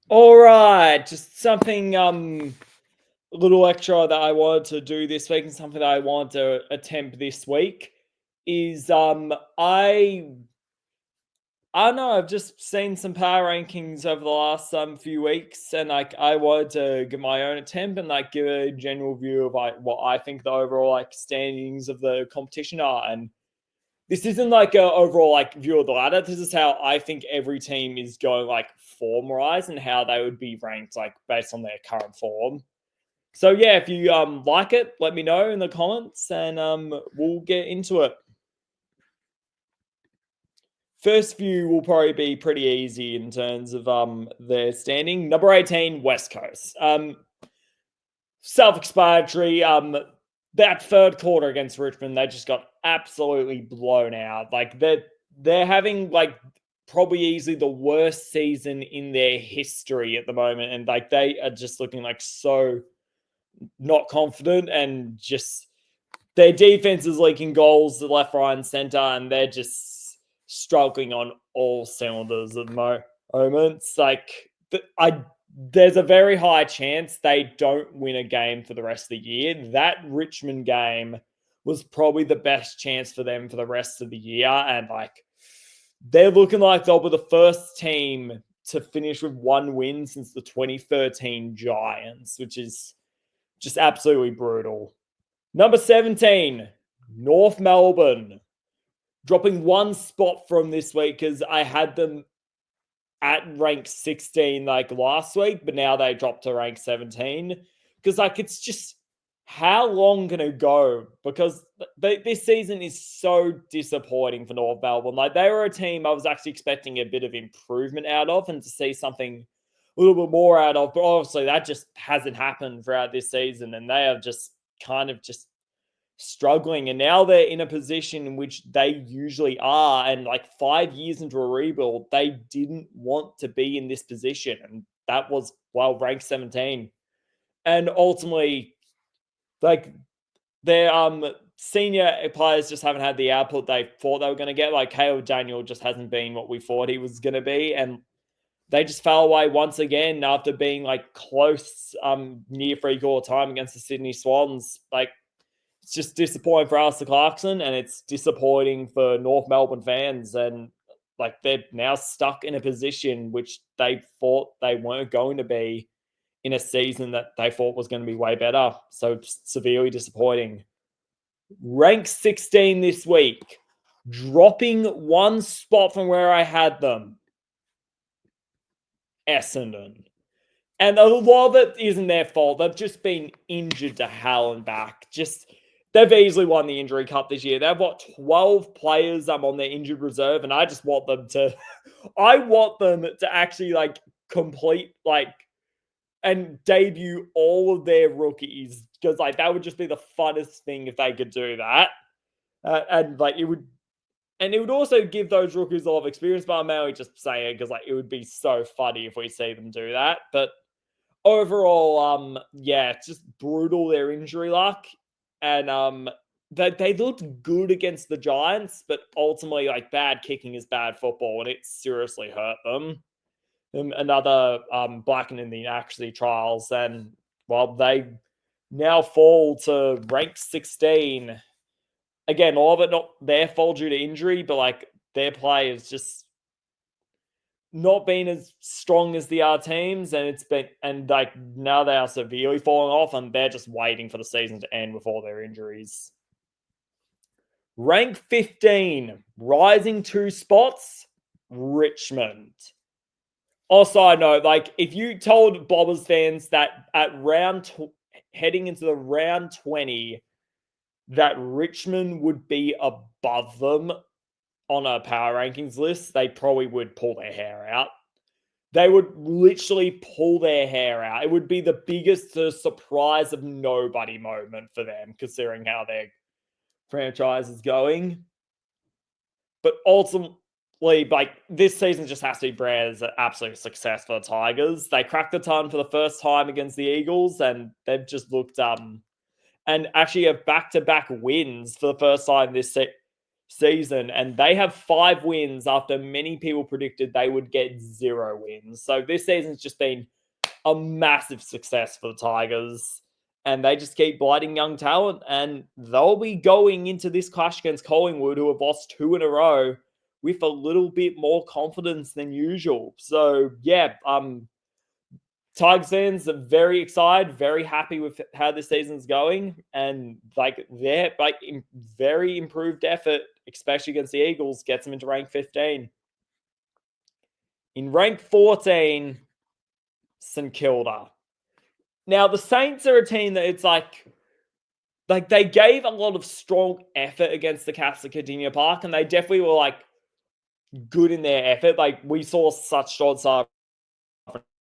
All right, just something a little extra that I wanted to do this week and something that I want to attempt this week is I don't know, I've just seen some power rankings over the last few weeks, and like I wanted to give my own attempt and like give a general view of like what I think the overall like standings of the competition are. And this isn't like a overall like view of the ladder. This is how I think every team is going like form wise and how they would be ranked like based on their current form. So yeah, if you like it, let me know in the comments and we'll get into it. First few will probably be pretty easy in terms of their standing. Number 18, West Coast. Self-explanatory. That third quarter against Richmond, they just got absolutely blown out. Like they're having like probably easily the worst season in their history at the moment, and like they are just looking like so not confident, and just their defense is leaking goals to left, right, and center, and they're just struggling on all cylinders at the moment. It's like there's a very high chance they don't win a game for the rest of the year. That Richmond game was probably the best chance for them for the rest of the year, and like they're looking like they'll be the first team to finish with one win since the 2013 Giants, which is just absolutely brutal. Number 17, North Melbourne. Dropping one spot from this week because I had them at rank 16 like last week, but now they dropped to rank 17. Because like it's just how long can it go? Because this season is so disappointing for North Melbourne. Like they were a team I was actually expecting a bit of improvement out of and to see something a little bit more out of, but obviously that just hasn't happened throughout this season, and they have just kind of just struggling, and now they're in a position in which they usually are, and like 5 years into a rebuild they didn't want to be in this position, and that was well ranked 17. And ultimately like their senior players just haven't had the output they thought they were going to get. Like Caleb Daniel just hasn't been what we thought he was going to be, and they just fell away once again after being like close near free quarter time against the Sydney Swans. Like it's just disappointing for Alistair Clarkson, and it's disappointing for North Melbourne fans. And like they're now stuck in a position which they thought they weren't going to be in a season that they thought was going to be way better. So severely disappointing. Rank 16 this week, dropping one spot from where I had them. Essendon. And a lot of it isn't their fault. They've just been injured to hell and back. Just they've easily won the injury cup this year. They've got 12 players on their injured reserve, and I just want them to I want them to actually like complete like and debut all of their rookies, because like that would just be the funnest thing if they could do that. And like it would also give those rookies a lot of experience, but I'm mainly just saying it because like it would be so funny if we see them do that. But overall, yeah, it's just brutal their injury luck. And they looked good against the Giants, but ultimately, like bad kicking is bad football, and it seriously hurt them. Another blackened in the actually trials, and well, they now fall to rank 16. Again, all of it not their fault due to injury, but like their play is just not been as strong as the other teams, and it's been and like now they are severely falling off, and they're just waiting for the season to end with all their injuries. Rank 15, rising 2 spots, Richmond. Also, I know, like if you told Bobbers fans that at heading into the round 20 that Richmond would be above them on a power rankings list, they probably would pull their hair out. They would literally pull their hair out. It would be the biggest surprise of nobody moment for them, considering how their franchise is going. But ultimately, like this season just has to be branded as an absolute success for the Tigers. They cracked the ton for the first time against the Eagles, and they've just looked and actually have back-to-back wins for the first time this season, and they have 5 wins after many people predicted they would get 0 wins. So this season's just been a massive success for the Tigers, and they just keep biting young talent, and they'll be going into this clash against Collingwood, who have lost 2 in a row, with a little bit more confidence than usual. So yeah, Tigers fans are very excited, very happy with how this season's going, and like their very improved effort, especially against the Eagles, gets them into rank 15. In rank 14, St Kilda. Now the Saints are a team that it's like they gave a lot of strong effort against the Cats at Cardinia Park, and they definitely were like good in their effort. Like we saw such short side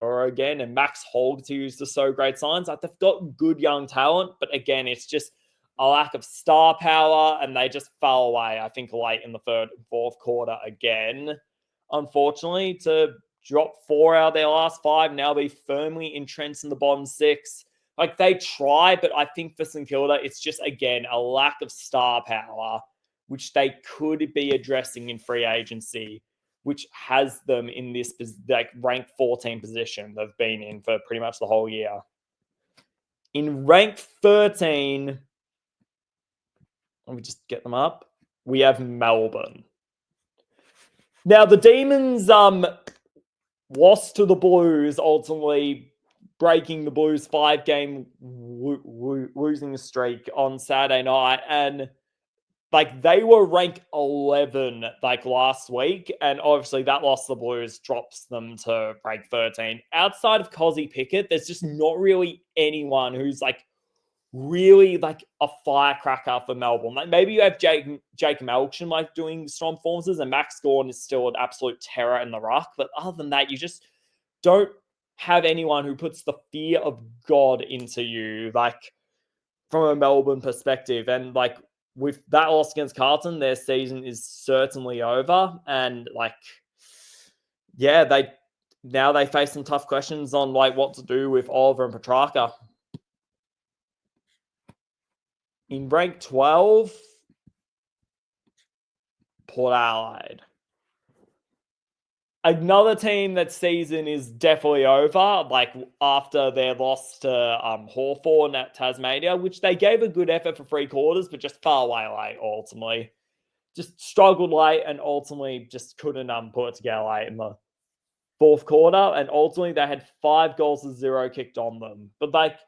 again, and Max Hall continues to show great signs. Like they've got good young talent, but again, it's just a lack of star power, and they just fell away, I think, late in the third and fourth quarter again, unfortunately, to drop 4 out of their last 5, now be firmly entrenched in the bottom 6. Like they try, but I think for St Kilda, it's just, again, a lack of star power, which they could be addressing in free agency, which has them in this like rank 14 position they've been in for pretty much the whole year. In rank 13, let me just get them up. We have Melbourne. Now the Demons lost to the Blues, ultimately breaking the Blues 5-game losing streak on Saturday night, and like they were ranked 11 like last week, and obviously that loss to the Blues drops them to rank 13. Outside of Cozzy Pickett, there's just not really anyone who's like really like a firecracker for Melbourne. Like maybe you have Jake Melksham like doing strong performances, and Max Gawn is still an absolute terror in the ruck. But other than that, you just don't have anyone who puts the fear of God into you, like from a Melbourne perspective. And like with that loss against Carlton, their season is certainly over. And like, yeah, they face some tough questions on like what to do with Oliver and Petrarca. In rank 12, Port Adelaide. Another team that season is definitely over, like after their loss to Hawthorn at Tasmania, which they gave a good effort for 3 quarters, but just far away late ultimately. Just struggled late and ultimately just couldn't put it together late in the fourth quarter. And ultimately they had 5 goals to 0 kicked on them. But like,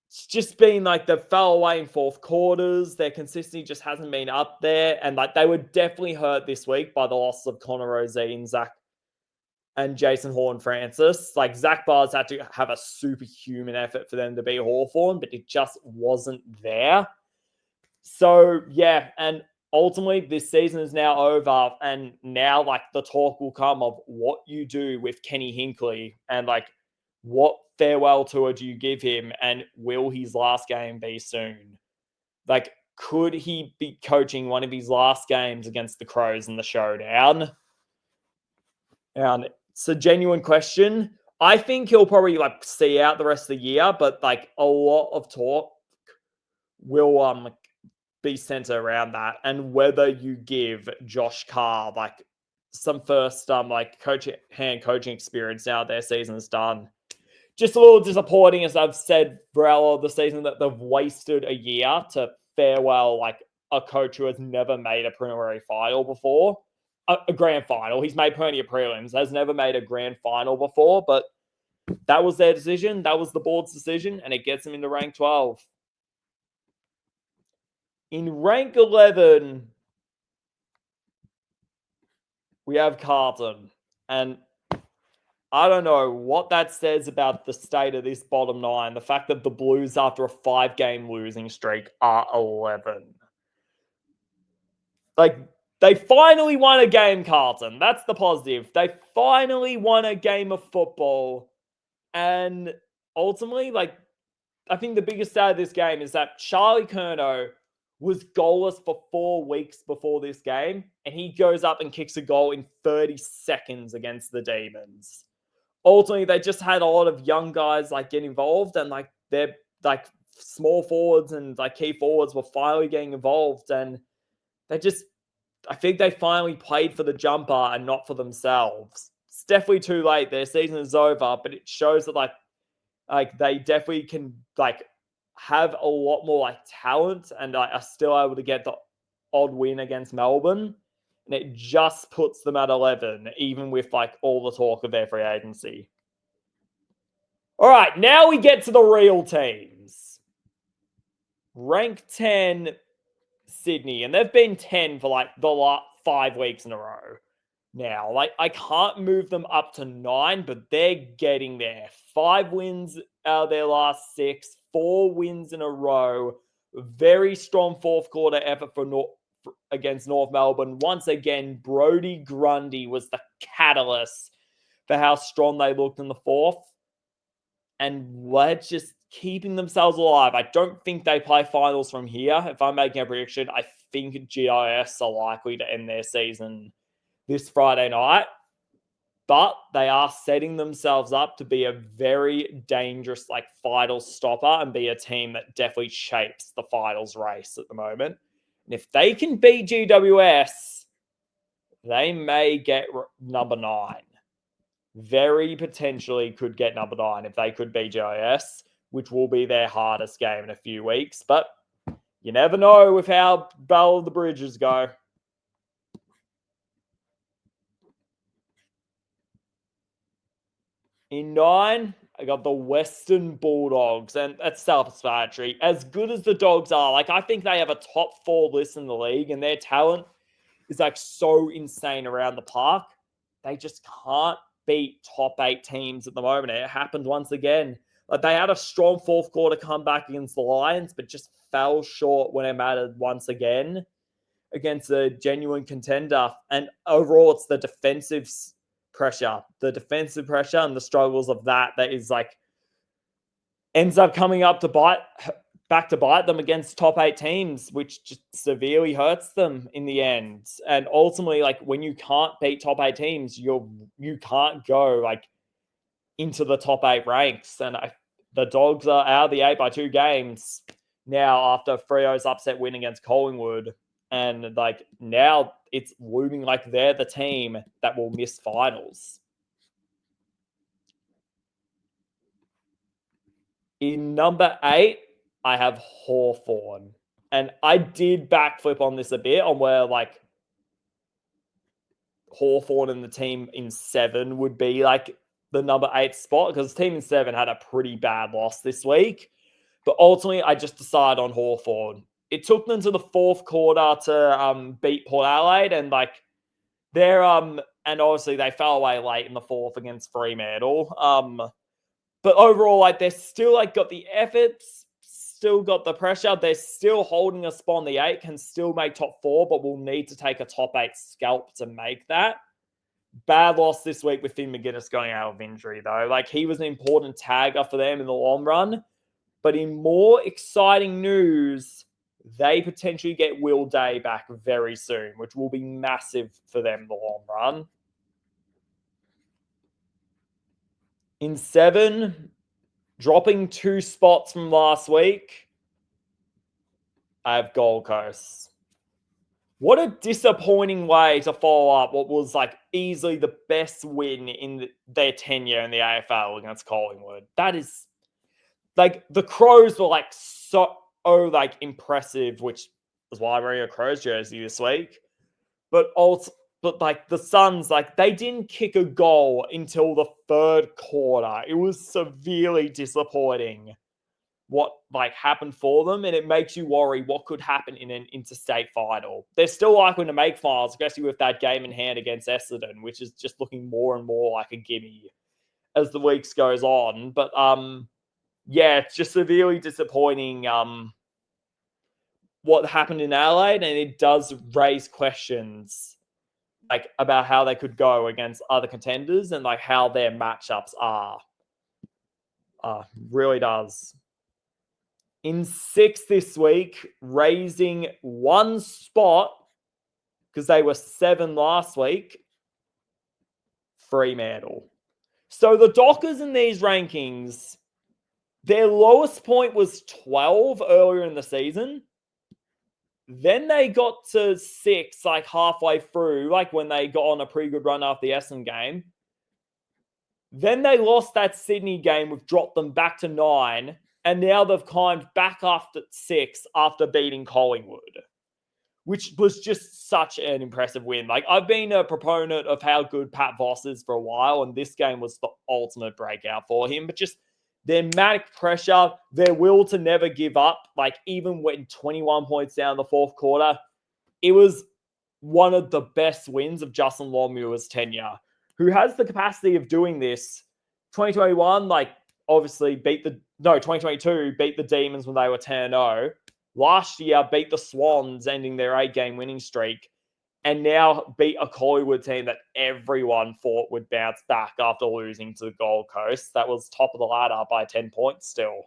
it's just been like they fell away in fourth quarters. Their consistency just hasn't been up there. And like they were definitely hurt this week by the loss of Connor Rozee and Jason Horne-Francis. Like Zach Barnes had to have a superhuman effort for them to beat Hawthorn, but it just wasn't there. So yeah, and ultimately this season is now over, and now like the talk will come of what you do with Kenny Hinkley, and like what farewell tour do you give him, and will his last game be soon? Like, could he be coaching one of his last games against the Crows in the showdown? And it's a genuine question. I think he'll probably like see out the rest of the year, but like a lot of talk will be centered around that, and whether you give Josh Carr like some first like coaching experience now their season is done. Just a little disappointing, as I've said throughout all the season, that they've wasted a year to farewell like a coach who has never made a preliminary final before. A grand final. He's made plenty of prelims, has never made a grand final before, but that was their decision. That was the board's decision, and it gets them into rank 12. In rank 11, we have Carlton, and I don't know what that says about the state of this bottom 9. The fact that the Blues, after a 5-game losing streak, are 11. Like, they finally won a game, Carlton. That's the positive. They finally won a game of football. And ultimately, like, I think the biggest stat of this game is that Charlie Curnow was goalless for 4 weeks before this game, and he goes up and kicks a goal in 30 seconds against the Demons. Ultimately, they just had a lot of young guys like get involved, and like their like small forwards and like key forwards were finally getting involved, and I think they finally played for the jumper and not for themselves. It's definitely too late. Their season is over, but it shows that like they definitely can like have a lot more like talent and are still able to get the odd win against Melbourne. And it just puts them at 11, even with like all the talk of their free agency. All right, now we get to the real teams. Rank 10, Sydney, and they've been 10 for like the last 5 weeks in a row now. Like, I can't move them up to 9, but they're getting there. 5 wins out of their last 6, 4 wins in a row. Very strong fourth quarter effort against North Melbourne. Once again, Brodie Grundy was the catalyst for how strong they looked in the fourth. And we're just keeping themselves alive. I don't think they play finals from here. If I'm making a prediction, I think GIS are likely to end their season this Friday night. But they are setting themselves up to be a very dangerous like finals stopper and be a team that definitely shapes the finals race at the moment. And if they can beat GWS, they may get number 9. Very potentially could get number 9 if they could beat GIS, which will be their hardest game in a few weeks. But you never know with how Battle of the Bridges go. In 9, I got the Western Bulldogs, and that's self-explanatory. As good as the Dogs are, like I think they have a top 4 list in the league, and their talent is like so insane around the park. They just can't beat top 8 teams at the moment. It happened once again. Like they had a strong fourth quarter comeback against the Lions, but just fell short when it mattered once again against a genuine contender. And overall, it's the defensive pressure and the struggles of that is like ends up coming up to bite them against top 8 teams, which just severely hurts them in the end. And ultimately, like when you can't beat top 8 teams, you can't go like into the top 8 ranks. And the Dogs are out of the 8 by 2 games now after Freo's upset win against Collingwood. And like now it's looming like they're the team that will miss finals. In number 8, I have Hawthorn. And I did backflip on this a bit on where like Hawthorn and the team in 7 would be like the number 8 spot because the team in 7 had a pretty bad loss this week. But ultimately, I just decided on Hawthorn. It took them to the fourth quarter to beat Port Adelaide, and like they're and obviously they fell away late in the fourth against Fremantle. But overall, like they're still like got the efforts, still got the pressure. They're still holding a spot on the 8, can still make top 4, but will need to take a top 8 scalp to make that. Bad loss this week with Finn McGuinness going out of injury, though. Like he was an important tagger for them in the long run. But in more exciting news, they potentially get Will Day back very soon, which will be massive for them in the long run. In 7, dropping 2 spots from last week, I have Gold Coast. What a disappointing way to follow up what was like easily the best win in their tenure in the AFL against Collingwood. That is like the Crows were like so like impressive, which is why I'm wearing a Crows jersey this week. But like the Suns, like they didn't kick a goal until the 3rd quarter. It was severely disappointing what like happened for them, and it makes you worry what could happen in an interstate final. They're still likely to make finals, especially with that game in hand against Essendon, which is just looking more and more like a gimme as the weeks goes on. But yeah, it's just severely disappointing what happened in Adelaide, and it does raise questions like about how they could go against other contenders and like how their matchups are. Really does. In 6 this week, raising 1 spot because they were 7 last week, Fremantle. So the Dockers in these rankings, their lowest point was 12 earlier in the season. Then they got to 6, like halfway through, like when they got on a pretty good run after the Essendon game. Then they lost that Sydney game, which dropped them back to 9. And now they've climbed back after 6 after beating Collingwood, which was just such an impressive win. Like, I've been a proponent of how good Pat Voss is for a while, and this game was the ultimate breakout for him. But just their manic pressure, their will to never give up, like even when 21 points down in the fourth quarter, it was one of the best wins of Justin Longmuir's tenure, who has the capacity of doing this. 2021, like, obviously 2022 beat the Demons when they were 10-0. Last year, beat the Swans, ending their 8-game winning streak, and now beat a Collingwood team that everyone thought would bounce back after losing to the Gold Coast. That was top of the ladder by 10 points still.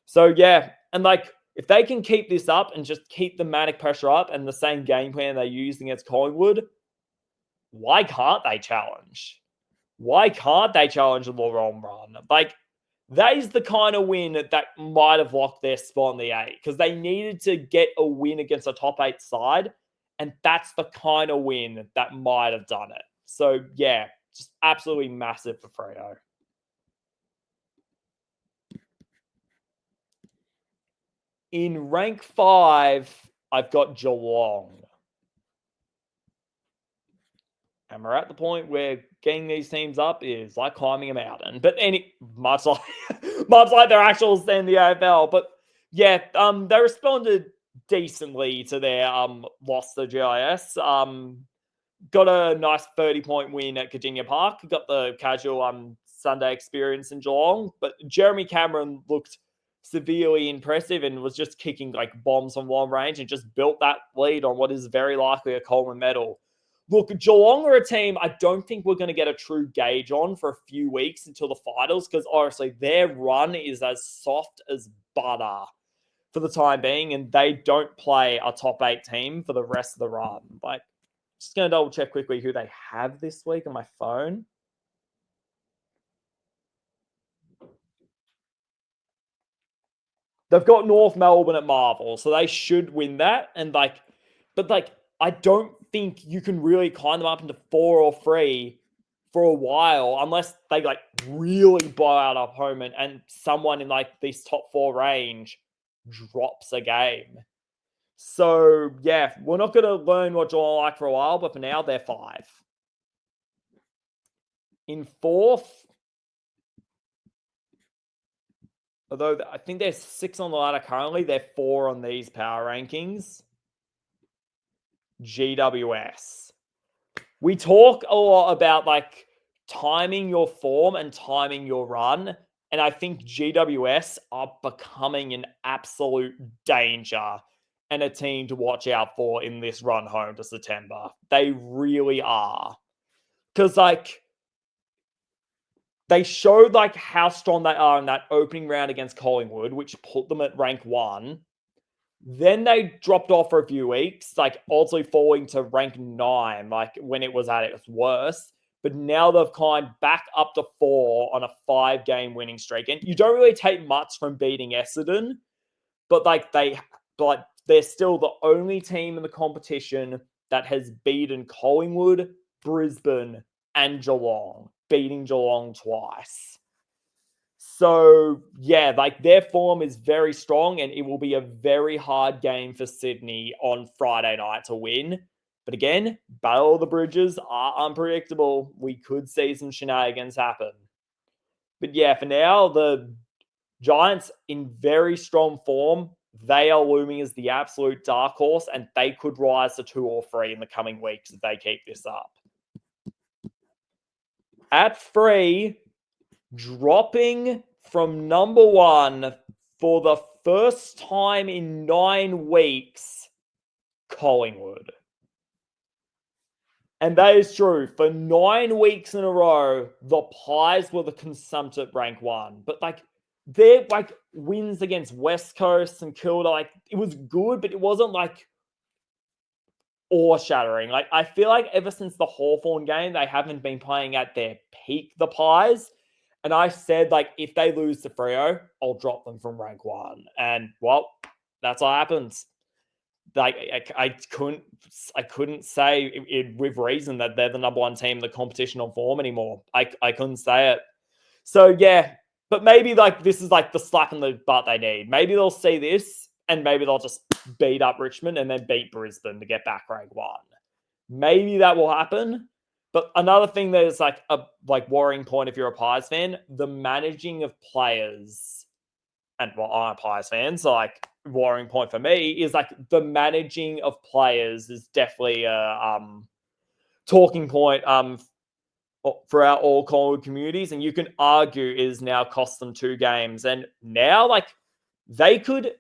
So, yeah, and like, if they can keep this up and just keep the manic pressure up and the same game plan they used against Collingwood, why can't they challenge? Why can't they challenge the long run? Like, that is the kind of win that might have locked their spot in the 8, because they needed to get a win against a top 8 side, and that's the kind of win that might have done it. So, yeah, just absolutely massive for Freo. In rank 5, I've got Geelong. And we're at the point where getting these teams up is like climbing a mountain. But much like their actual stay in the AFL. But yeah, they responded decently to their loss to GIS. Got a nice 30-point win at Virginia Park. Got the casual Sunday experience in Geelong. But Jeremy Cameron looked severely impressive and was just kicking like bombs from long range and just built that lead on what is very likely a Coleman medal. Look, Geelong are a team I don't think we're going to get a true gauge on for a few weeks until the finals, because honestly, their run is as soft as butter for the time being, and they don't play a top 8 team for the rest of the run. Like, just going to double check quickly who they have this week on my phone. They've got North Melbourne at Marvel, so they should win that. And I don't think you can really climb them up into 4 or 3 for a while unless they like really blow out our opponent and someone in like this top 4 range drops a game. So yeah, we're not going to learn what Geelong are like for a while, but for now they're 5. In 4th, although I think there's 6 on the ladder currently, they're 4 on these power rankings. GWS. We talk a lot about like timing your form and timing your run. And I think GWS are becoming an absolute danger and a team to watch out for in this run home to September. They really are. Because like, they showed like how strong they are in that opening round against Collingwood, which put them at rank 1. Then they dropped off for a few weeks, like ultimately falling to rank 9, like when it was at its worst. But now they've climbed back up to 4 on a 5-game winning streak. And you don't really take much from beating Essendon, but they're still the only team in the competition that has beaten Collingwood, Brisbane, and Geelong, beating Geelong twice. So, yeah, like their form is very strong, and it will be a very hard game for Sydney on Friday night to win. But again, Battle of the Bridges are unpredictable. We could see some shenanigans happen. But yeah, for now, the Giants in very strong form. They are looming as the absolute dark horse, and they could rise to 2 or 3 in the coming weeks if they keep this up. At 3, dropping from number 1 for the first time in 9 weeks, Collingwood. And that is true. For 9 weeks in a row, the Pies were the consumptive rank 1. But like, their like wins against West Coast and Kilda, like it was good, but it wasn't like awe-shattering. Like, I feel like ever since the Hawthorn game, they haven't been playing at their peak, the Pies. And I said, like, if they lose to Freo, I'll drop them from rank 1. And, well, that's what happens. like I couldn't say it with reason that they're the number one team in the competition on form anymore. I couldn't say it. So yeah, but maybe like this is like the slap in the butt they need. Maybe they'll see this and maybe they'll just beat up Richmond and then beat Brisbane to get back rank 1. Maybe that will happen. But another thing that is like a worrying point if you're a Pies fan, the managing of players, and well, I'm a Pies fan, so like worrying point for me is like the managing of players is definitely a talking point throughout all Collingwood communities, and you can argue is now cost them 2 games, and now like they could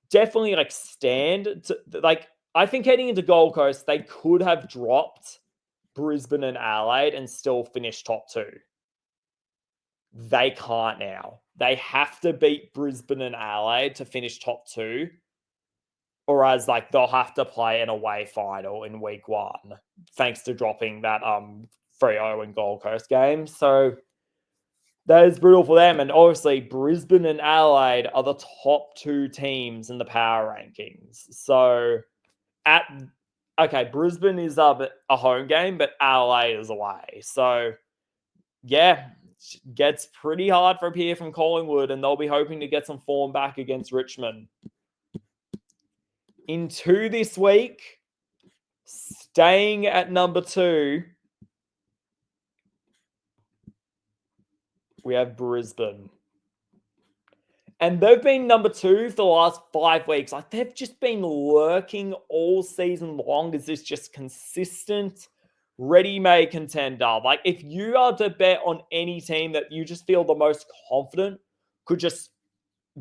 definitely like stand to like. I think heading into Gold Coast, they could have dropped Brisbane and Adelaide and still finish top 2. They can't now. They have to beat Brisbane and Adelaide to finish top 2. Or as like they'll have to play an away final in week 1, thanks to dropping that Freo and Gold Coast game. So that is brutal for them. And obviously, Brisbane and Adelaide are the top 2 teams in the power rankings. So Brisbane is a home game, but Adelaide is away. So yeah, it gets pretty hard from here from Collingwood, and they'll be hoping to get some form back against Richmond. Into this week, staying at number 2, we have Brisbane. And they've been number 2 for the last 5 weeks. Like they've just been lurking all season long as this just consistent, ready-made contender. Like if you are to bet on any team that you just feel the most confident could just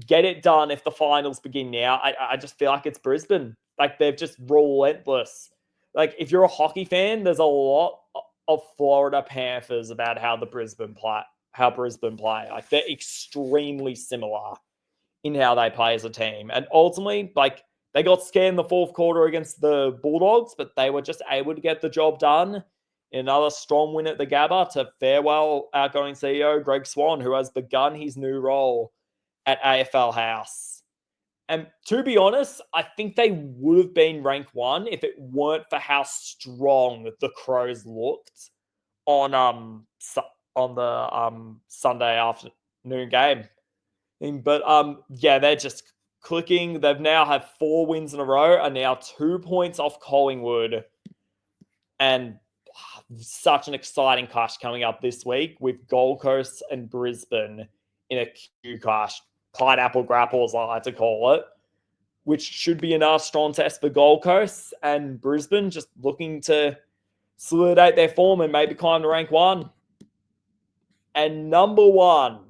get it done if the finals begin now, I just feel like it's Brisbane. Like they're just relentless. Like if you're a hockey fan, there's a lot of Florida Panthers about how Brisbane play. Like they're extremely similar in how they play as a team. And ultimately, like they got scared in the 4th quarter against the Bulldogs, but they were just able to get the job done. Another strong win at the Gabba to farewell outgoing CEO Greg Swan, who has begun his new role at AFL House. And to be honest, I think they would have been ranked 1 if it weren't for how strong the Crows looked on the Sunday afternoon game. But yeah, they're just clicking. They've now had 4 wins in a row, are now 2 points off Collingwood, and such an exciting clash coming up this week with Gold Coast and Brisbane in a Q clash, pineapple grapple as I like to call it, which should be another strong test for Gold Coast, and Brisbane just looking to solidify their form and maybe climb to rank 1. And number 1,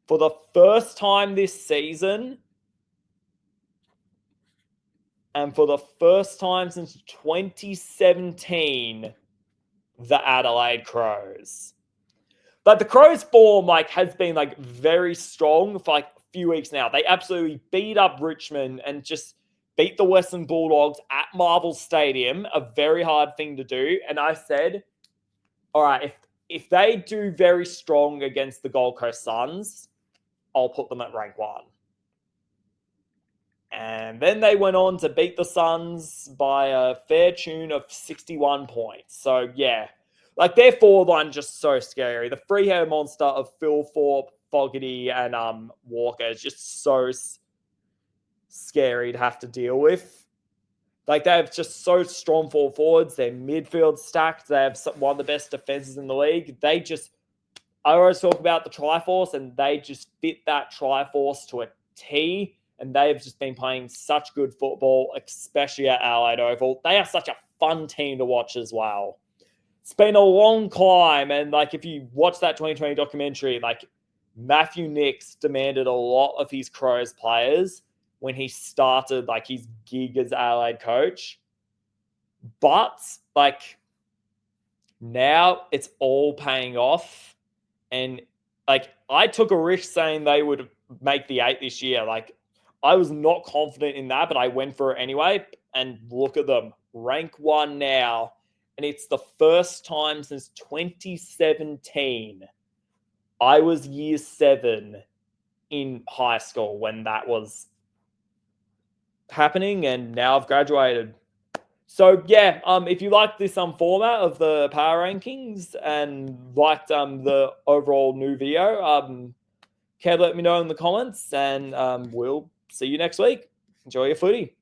for the first time this season, and for the first time since 2017, the Adelaide Crows. But the Crows' form has been very strong for a few weeks now. They absolutely beat up Richmond and just beat the Western Bulldogs at Marvel Stadium, a very hard thing to do. And I said, all right, if they do very strong against the Gold Coast Suns, I'll put them at rank 1. And then they went on to beat the Suns by a fair tune of 61 points. So, yeah, their forward line just so scary. The three-headed monster of Phil Thorpe, Fogarty, and Walker is just so scary to have to deal with. They have just so strong forwards. Their midfield stacked. They have one of the best defenses in the league. I always talk about the Triforce, and they just fit that Triforce to a T. And they've just been playing such good football, especially at Adelaide Oval. They are such a fun team to watch as well. It's been a long climb. And if you watch that 2020 documentary, Matthew Nicks demanded a lot of his Crows players when he started his gig as Adelaide coach. But now it's all paying off. And I took a risk saying they would make the 8 this year. I was not confident in that, but I went for it anyway. And look at them, rank 1 now. And it's the first time since 2017. I was year 7 in high school when that was happening, and now I've graduated. So yeah, if you like this format of the power rankings and liked the overall new video, can let me know in the comments, and we'll see you next week. Enjoy your footy.